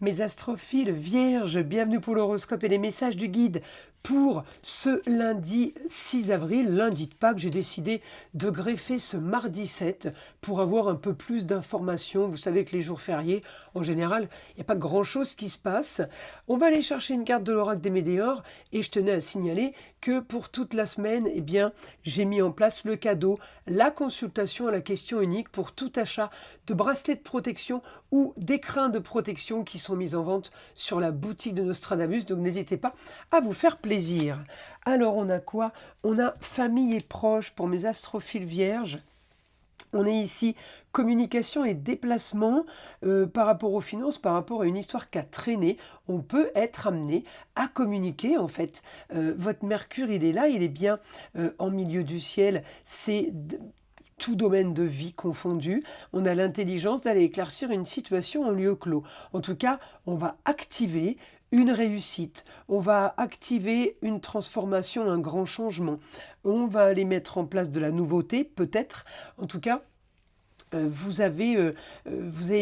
Mes astrophiles vierges, bienvenue pour l'horoscope et les messages du guide. Pour ce lundi 6 avril, lundi de Pâques, j'ai décidé de greffer ce mardi 7 pour avoir un peu plus d'informations. Vous savez que les jours fériés, en général, il n'y a pas grand-chose qui se passe. On va aller chercher une carte de l'oracle des Météores et je tenais à signaler que pour toute la semaine, eh bien, j'ai mis en place le cadeau, la consultation à la question unique pour tout achat de bracelets de protection ou d'écrins de protection qui sont mis en vente sur la boutique de Nostradamus. Donc n'hésitez pas à vous faire plaisir. Alors on a quoi? On a famille et proches pour mes astrophiles vierges. On est ici communication et déplacement par rapport aux finances, par rapport à une histoire qui a traîné. On peut être amené à communiquer en fait. Votre Mercure, il est là, il est bien en milieu du ciel. C'est tout domaine de vie confondu. On a l'intelligence d'aller éclaircir une situation en lieu clos. En tout cas, on va activer une réussite, on va activer une transformation, un grand changement. On va aller mettre en place de la nouveauté, peut-être. En tout cas, vous avez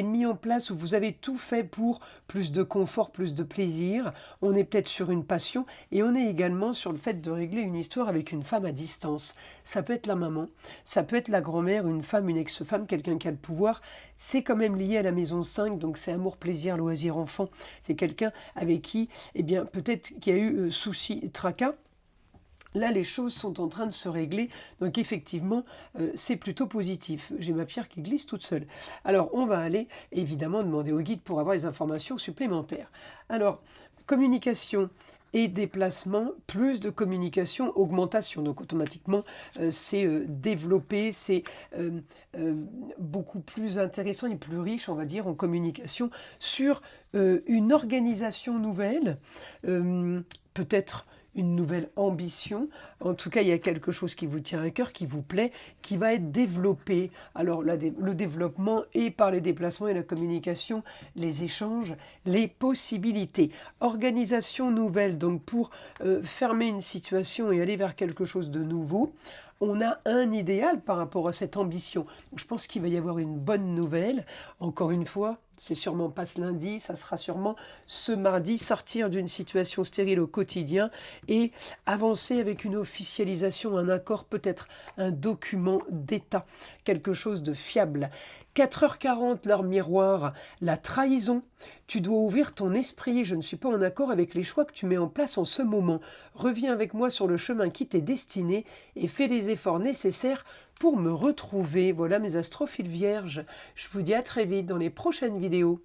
mis en place ou vous avez tout fait pour plus de confort, plus de plaisir. On est peut-être sur une passion et on est également sur le fait de régler une histoire avec une femme à distance. Ça peut être la maman, ça peut être la grand-mère, une femme, une ex-femme, quelqu'un qui a le pouvoir. C'est quand même lié à la maison 5, donc c'est amour, plaisir, loisir, enfant. C'est quelqu'un avec qui, eh bien, peut-être qu'il y a eu souci, tracas. Là, les choses sont en train de se régler, donc effectivement, c'est plutôt positif. J'ai ma pierre qui glisse toute seule. Alors, on va aller, évidemment, demander au guide pour avoir les informations supplémentaires. Alors, communication et déplacement, plus de communication, augmentation. Donc, automatiquement, c'est développé, c'est beaucoup plus intéressant et plus riche, on va dire, en communication sur une organisation nouvelle, peut-être une nouvelle ambition. En tout cas, il y a quelque chose qui vous tient à cœur, qui vous plaît, qui va être développé. Alors, le développement et par les déplacements et la communication, les échanges, les possibilités. Organisation nouvelle, donc pour fermer une situation et aller vers quelque chose de nouveau, on a un idéal par rapport à cette ambition. Donc, je pense qu'il va y avoir une bonne nouvelle. Encore une fois, c'est sûrement pas ce lundi, ça sera sûrement ce mardi, sortir d'une situation stérile au quotidien et avancer avec une officialisation, un accord, peut-être un document d'État, quelque chose de fiable. 4h40, l'heure miroir, la trahison. Tu dois ouvrir ton esprit. Je ne suis pas en accord avec les choix que tu mets en place en ce moment. Reviens avec moi sur le chemin qui t'est destiné et fais les efforts nécessaires pour me retrouver. Voilà mes astrophiles vierges. Je vous dis à très vite dans les prochaines vidéos.